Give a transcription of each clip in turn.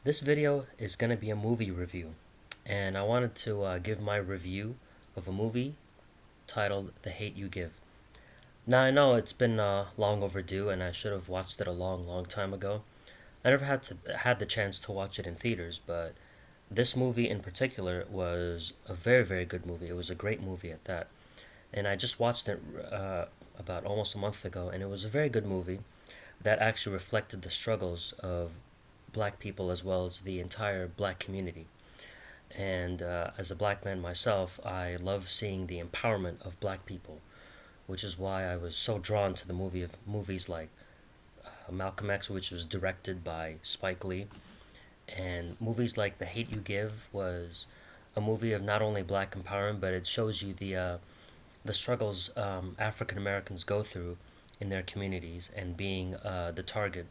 This video is going to be a movie review, and I wanted to give my review of a movie titled The Hate You Give. Now, I know it's been long overdue, and I should have watched it a long, long time ago. I never had the chance to watch it in theaters, but this movie in particular was a very, very good movie. It was a great movie at that. And I just watched it about almost a month ago, and it was a very good movie that actually reflected the struggles of black people as well as the entire black community. And as a black man myself, I love seeing the empowerment of black people, which is why I was so drawn to the movies like Malcolm X, which was directed by Spike Lee, and movies like The Hate You Give was a movie of not only black empowerment, but it shows you the struggles African Americans go through in their communities and being the target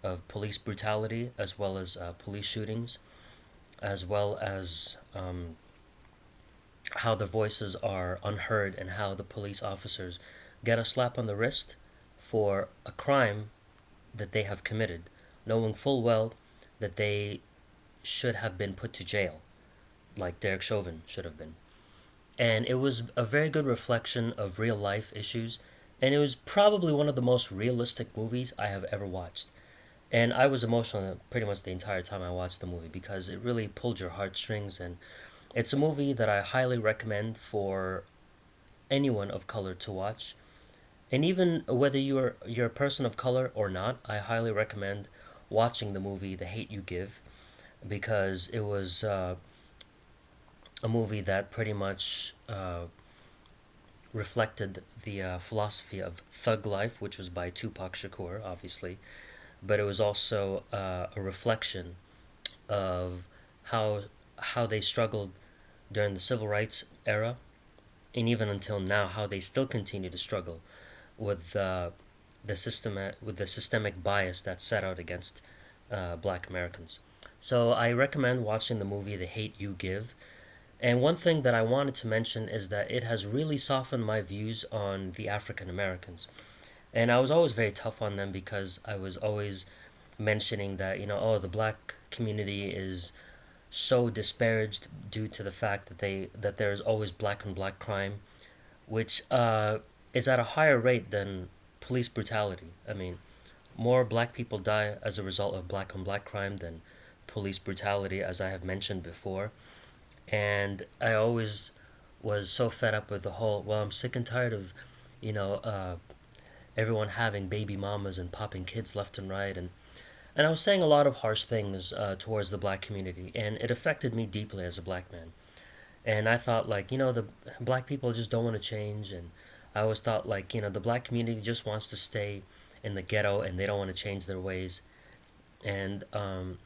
of police brutality as well as police shootings, as well as how their voices are unheard and how the police officers get a slap on the wrist for a crime that they have committed, knowing full well that they should have been put to jail, like Derek Chauvin should have been. And it was a very good reflection of real life issues, and it was probably one of the most realistic movies I have ever watched. And I was emotional pretty much the entire time I watched the movie because it really pulled your heartstrings, and it's a movie that I highly recommend for anyone of color to watch. And even whether you're a person of color or not, I highly recommend watching the movie The Hate You Give because it was a movie that pretty much reflected the philosophy of thug life, which was by Tupac Shakur, obviously, but it was also a reflection of how how they struggled during the civil rights era, and even until now, how they still continue to struggle with with the systemic bias that's set out against Black Americans. So I recommend watching the movie The Hate You Give. And one thing that I wanted to mention is that it has really softened my views on the African Americans. And I was always very tough on them because I was always mentioning that, oh, the black community is so disparaged due to the fact that there's always black on black crime, which is at a higher rate than police brutality. I mean, more black people die as a result of black on black crime than police brutality, as I have mentioned before. And I always was so fed up with the whole, well, I'm sick and tired of, you know, uh, everyone having baby mamas and popping kids left and right. And I was saying a lot of harsh things towards the black community, and it affected me deeply as a black man. And I thought, like, the black people just don't want to change. And I always thought, like, the black community just wants to stay in the ghetto and they don't want to change their ways. And, um,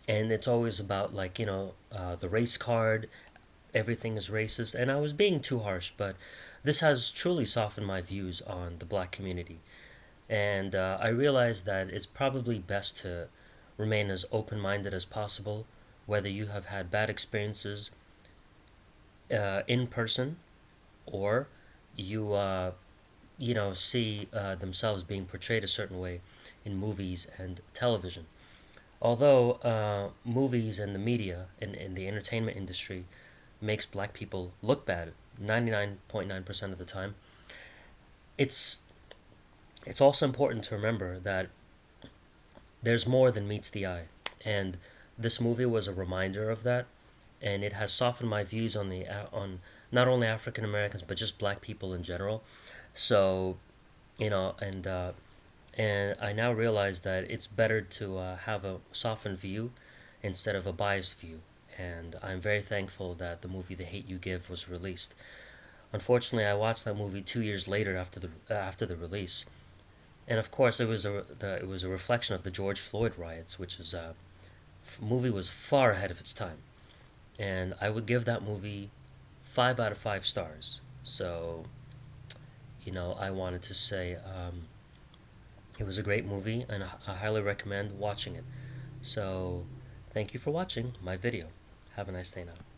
and it's always about, like, the race card, everything is racist. And I was being too harsh, but this has truly softened my views on the black community. And I realized that it's probably best to remain as open minded as possible, whether you have had bad experiences in person or you, see themselves being portrayed a certain way in movies and television. Although movies and the media and the entertainment industry makes black people look bad 99.9% of the time, it's it's also important to remember that there's more than meets the eye. And this movie was a reminder of that, and it has softened my views on the on not only African Americans but just black people in general. So, you know, and I now realize that it's better to have a softened view instead of a biased view. And I'm very thankful that the movie The Hate You Give was released. Unfortunately, I watched that movie 2 years later after the release, and of course, it was a reflection of the George Floyd riots, which is movie was far ahead of its time, and I would give that movie 5 out of 5 stars. So, I wanted to say it was a great movie, and I highly recommend watching it. So, thank you for watching my video. Have a nice day now.